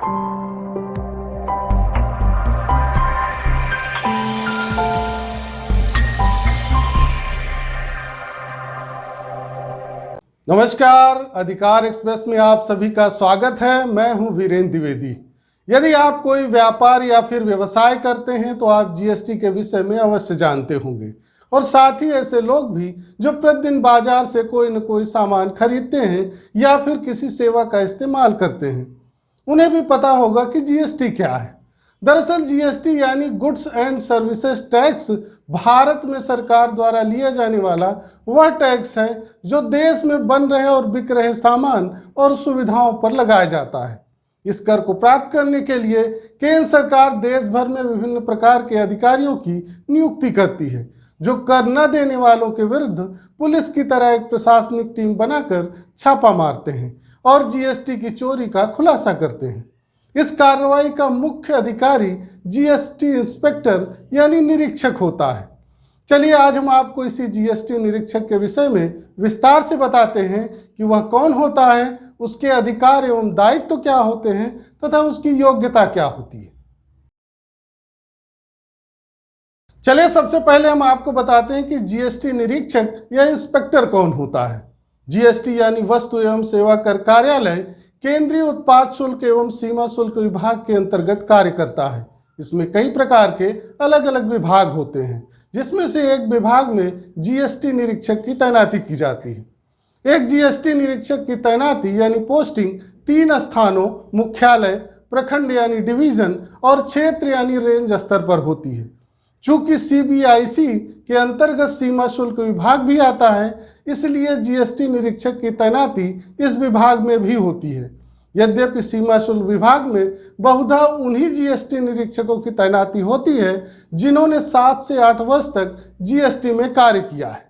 नमस्कार, अधिकार एक्सप्रेस में आप सभी का स्वागत है। मैं हूं वीरेंद्र द्विवेदी। यदि आप कोई व्यापार या फिर व्यवसाय करते हैं तो आप जीएसटी के विषय में अवश्य जानते होंगे, और साथ ही ऐसे लोग भी जो प्रतिदिन बाजार से कोई न कोई सामान खरीदते हैं या फिर किसी सेवा का इस्तेमाल करते हैं, उन्हें भी पता होगा कि जीएसटी क्या है। दरअसल जीएसटी यानी goods and services tax Bharat में सरकार द्वारा लिया जाने वाला वह टैक्स है जो देश में बन रहे और बिक रहे सामान और सुविधाओं पर लगाया जाता है। इस कर को प्राप्त करने के लिए केंद्र सरकार देश भर में विभिन्न प्रकार के अधिकारियों की नियुक्ति करती है, जो कर न देने वालों के विरुद्ध पुलिस की तरह एक प्रशासनिक टीम बनाकर छापा मारते हैं और जीएसटी की चोरी का खुलासा करते हैं। इस कार्रवाई का मुख्य अधिकारी जीएसटी इंस्पेक्टर यानी निरीक्षक होता है। चलिए आज हम आपको इसी जीएसटी निरीक्षक के विषय में विस्तार से बताते हैं कि वह कौन होता है, उसके अधिकार एवं दायित्व क्या होते हैं तथा उसकी योग्यता क्या होती है। चलिए सबसे पहले हम आपको बताते हैं कि जीएसटी निरीक्षक या इंस्पेक्टर कौन होता है। जीएसटी यानी वस्तु एवं सेवा कर कार्यालय केंद्रीय उत्पाद शुल्क एवं सीमा शुल्क विभाग के अंतर्गत कार्य करता है। इसमें कई प्रकार के अलग अलग विभाग होते हैं, जिसमें से एक विभाग में जीएसटी निरीक्षक की तैनाती की जाती है। एक जीएसटी निरीक्षक की तैनाती यानी पोस्टिंग 3 स्थानों मुख्यालय, प्रखंड यानी डिवीजन और क्षेत्र यानी रेंज स्तर पर होती है। चूंकि सीबीआईसी के अंतर्गत सीमा शुल्क विभाग भी आता है, इसलिए जीएसटी निरीक्षक की तैनाती इस विभाग में भी होती है। यद्यपि सीमा शुल्क विभाग में बहुधा उन्हीं जीएसटी निरीक्षकों की तैनाती होती है जिन्होंने 7 से 8 वर्ष तक जीएसटी में कार्य किया है।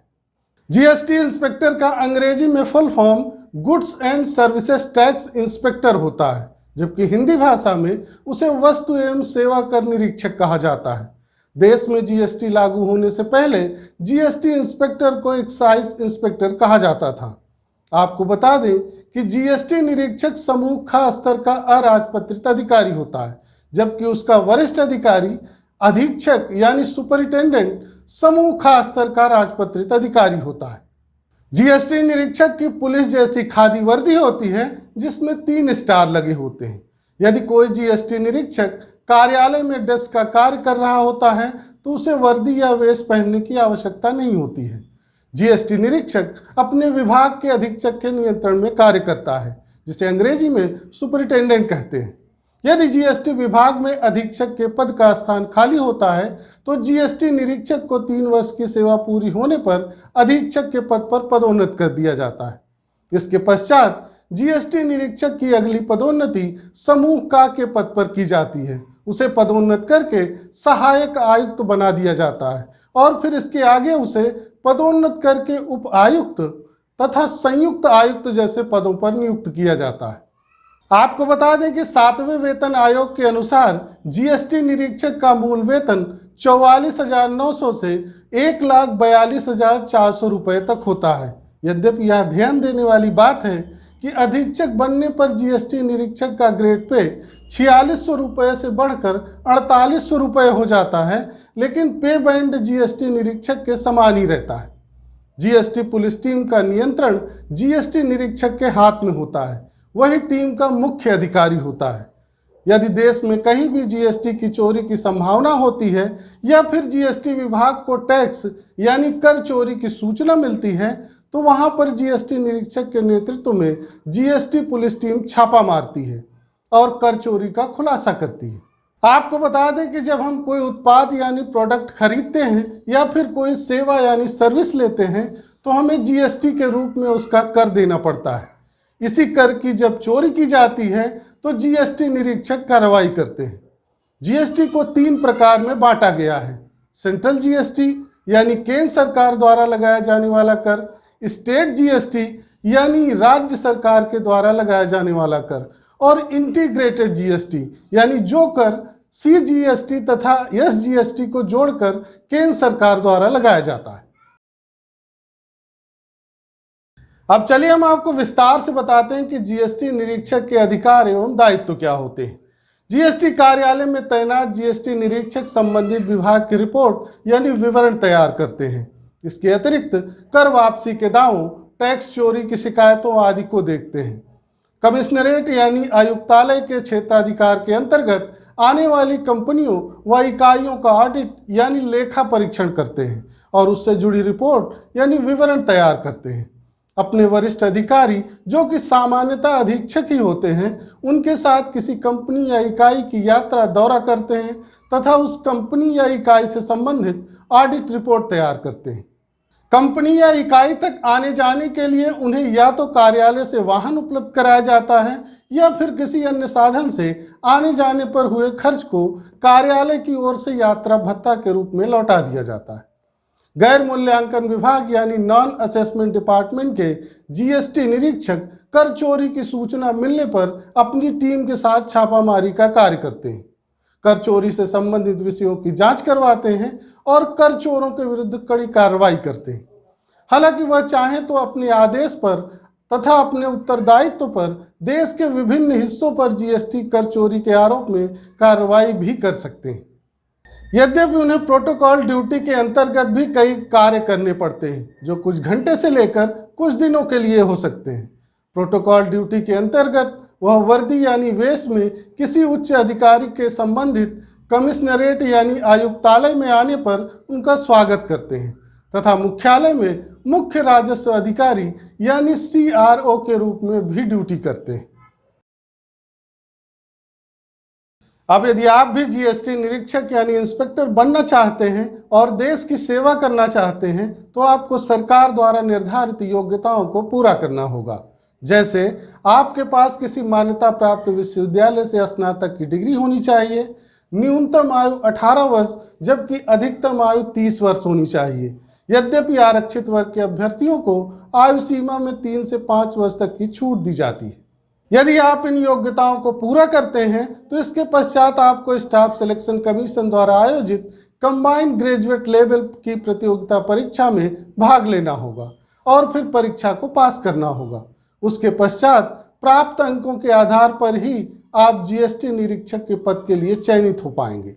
जीएसटी इंस्पेक्टर का अंग्रेजी में full form goods and services tax inspector होता है, जबकि हिंदी भाषा में उसे वस्तु एवं सेवा कर निरीक्षक कहा जाता है। देश में जीएसटी लागू होने से पहले जीएसटी इंस्पेक्टर को एक्साइज इंस्पेक्टर कहा जाता था। आपको बता दें कि जीएसटी निरीक्षक समूह ख स्तर का अराजपत्रित अधिकारी होता है, जबकि उसका वरिष्ठ अधिकारी अधीक्षक यानी सुपरिटेंडेंट समूह ख स्तर का राजपत्रित अधिकारी होता है। जीएसटी निरीक्षक की पुलिस जैसी खादी वर्दी होती है, जिसमें 3 स्टार लगे होते हैं। यदि कोई जीएसटी निरीक्षक कार्यालय में डेस्क का कार्य कर रहा होता है तो उसे वर्दी या वेश पहनने की आवश्यकता नहीं होती है। जीएसटी निरीक्षक अपने विभाग के अधीक्षक के नियंत्रण में कार्य करता है, जिसे अंग्रेजी में सुपरिटेंडेंट कहते हैं। यदि जीएसटी विभाग में अधीक्षक के पद का स्थान खाली होता है तो जीएसटी निरीक्षक को 3 वर्ष की सेवा पूरी होने पर अधीक्षक के पद पर पदोन्नत कर दिया जाता है। इसके पश्चात जीएसटी निरीक्षक की अगली पदोन्नति समूह का के पद पर की जाती है। उसे पदोन्नत करके सहायक आयुक्त बना दिया जाता है और फिर इसके आगे उसे पदोन्नत करके उप आयुक्त तथा संयुक्त आयुक्त जैसे पदों पर नियुक्त किया जाता है। आपको बता दें कि 7वें वेतन आयोग के अनुसार जीएसटी निरीक्षक का मूल वेतन 44,900 से 1,42,400 रुपये तक होता है। यद्यपि यह ध्यान देने वाली बात है कि अधीक्षक बनने पर जीएसटी निरीक्षक का ग्रेड पे 4600 रुपये से बढ़कर 4800 रुपये हो जाता है, लेकिन पे बैंड जीएसटी निरीक्षक के समान ही रहता है। जीएसटी पुलिस टीम का नियंत्रण जीएसटी निरीक्षक के हाथ में होता है, वही टीम का मुख्य अधिकारी होता है। यदि देश में कहीं भी जीएसटी की चोरी की संभावना होती है या फिर जीएसटी विभाग को टैक्स यानी कर चोरी की सूचना मिलती है तो वहां पर जीएसटी निरीक्षक के नेतृत्व में जीएसटी पुलिस टीम छापा मारती है और कर चोरी का खुलासा करती है। आपको बता दें कि जब हम कोई उत्पाद यानी प्रोडक्ट खरीदते हैं या फिर कोई सेवा यानी सर्विस लेते हैं तो हमें जीएसटी के रूप में उसका कर देना पड़ता है। इसी कर की जब चोरी की जाती है तो जीएसटी निरीक्षक कार्रवाई करते हैं। जीएसटी को 3 प्रकार में बांटा गया है। सेंट्रल जीएसटी यानी केंद्र सरकार द्वारा लगाया जाने वाला कर, स्टेट जीएसटी यानी राज्य सरकार के द्वारा लगाया जाने वाला कर, और इंटीग्रेटेड जीएसटी यानी जो कर सीजीएसटी तथा एसजीएसटी को जोड़कर केंद्र सरकार द्वारा लगाया जाता है। अब चलिए हम आपको विस्तार से बताते हैं कि जीएसटी निरीक्षक के अधिकार एवं दायित्व क्या होते हैं। जीएसटी कार्यालय में तैनात जीएसटी निरीक्षक संबंधित विभाग की रिपोर्ट यानी विवरण तैयार करते हैं। इसके अतिरिक्त कर वापसी के दावों, टैक्स चोरी की शिकायतों आदि को देखते हैं। कमिश्नरेट यानी आयुक्तालय के क्षेत्राधिकार के अंतर्गत आने वाली कंपनियों व इकाइयों का ऑडिट यानी लेखा परीक्षण करते हैं और उससे जुड़ी रिपोर्ट यानी विवरण तैयार करते हैं। अपने वरिष्ठ अधिकारी जो कि सामान्यतः अधीक्षक ही होते हैं, उनके साथ किसी कंपनी या इकाई की यात्रा दौरा करते हैं तथा उस कंपनी या इकाई से संबंधित ऑडिट रिपोर्ट तैयार करते हैं। कंपनी या इकाई तक आने जाने के लिए उन्हें या तो कार्यालय से वाहन उपलब्ध कराया जाता है या फिर किसी अन्य साधन से आने जाने पर हुए खर्च को कार्यालय की ओर से यात्रा भत्ता के रूप में लौटा दिया जाता है। गैर मूल्यांकन विभाग यानी नॉन असेसमेंट डिपार्टमेंट के जीएसटी निरीक्षक कर चोरी की सूचना मिलने पर अपनी टीम के साथ छापामारी का कार्य करते हैं। कर चोरी से संबंधित विषयों की जांच करवाते हैं और कर चोरों के विरुद्ध कड़ी कार्रवाई करते हैं। हालांकि वह चाहें तो अपने आदेश पर तथा अपने उत्तरदायित्व पर देश के विभिन्न हिस्सों पर जीएसटी कर चोरी के आरोप में कार्रवाई भी कर सकते हैं। यद्यपि उन्हें प्रोटोकॉल ड्यूटी के अंतर्गत भी कई कार्य करने पड़ते हैं जो कुछ घंटे से लेकर कुछ दिनों के लिए हो सकते हैं। प्रोटोकॉल ड्यूटी के अंतर्गत वह वर्दी यानी वेश में किसी उच्च अधिकारी के संबंधित कमिश्नरेट यानी आयुक्तालय में आने पर उनका स्वागत करते हैं तथा मुख्यालय में मुख्य राजस्व अधिकारी यानी CRO के रूप में भी ड्यूटी करते हैं। अब यदि आप भी जीएसटी निरीक्षक यानी इंस्पेक्टर बनना चाहते हैं और देश की सेवा करना चाहते हैं तो आपको सरकार द्वारा निर्धारित योग्यताओं को पूरा करना होगा। जैसे आपके पास किसी मान्यता प्राप्त विश्वविद्यालय से स्नातक की डिग्री होनी चाहिए, न्यूनतम आयु 18 वर्ष जबकि अधिकतम आयु 30 वर्ष होनी चाहिए। यद्यपि आरक्षित वर्ग के अभ्यर्थियों को आयु सीमा में 3 से 5 वर्ष तक की छूट दी जाती है। यदि आप इन योग्यताओं को पूरा करते हैं तो इसके पश्चात आपको स्टाफ सिलेक्शन कमीशन द्वारा आयोजित कंबाइंड ग्रेजुएट लेवल की प्रतियोगिता परीक्षा में भाग लेना होगा और फिर परीक्षा को पास करना होगा। उसके पश्चात प्राप्त अंकों के आधार पर ही आप जीएसटी निरीक्षक के पद के लिए चयनित हो पाएंगे।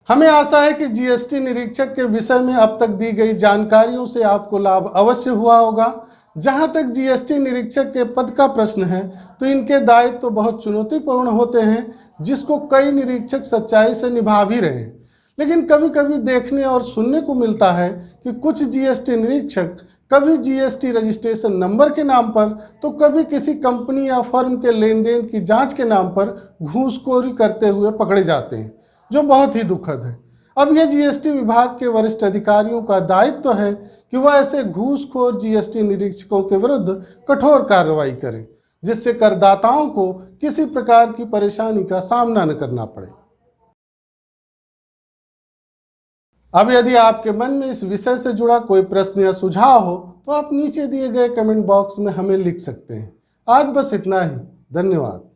हमें आशा है कि जीएसटी निरीक्षक के विषय में अब तक दी गई जानकारियों से आपको लाभ अवश्य हुआ होगा। जहां तक जीएसटी निरीक्षक के पद का प्रश्न है तो इनके दायित्व तो बहुत चुनौतीपूर्ण होते हैं जिसको कई निरीक्षक सच्चाई से निभा भी रहे हैं। लेकिन कभी कभी देखने और सुनने को मिलता है कि कुछ जीएसटी निरीक्षक कभी जीएसटी रजिस्ट्रेशन नंबर के नाम पर तो कभी किसी कंपनी या फर्म के लेन देन की जांच के नाम पर घूसखोरी करते हुए पकड़े जाते हैं, जो बहुत ही दुखद है। अब यह जीएसटी विभाग के वरिष्ठ अधिकारियों का दायित्व है कि वह ऐसे घूसखोर जीएसटी निरीक्षकों के विरुद्ध कठोर कार्रवाई करें जिससे करदाताओं को किसी प्रकार की परेशानी का सामना न करना पड़े। अब यदि आपके मन में इस विषय से जुड़ा कोई प्रश्न या सुझाव हो तो आप नीचे दिए गए कमेंट बॉक्स में हमें लिख सकते हैं। आज बस इतना ही। धन्यवाद।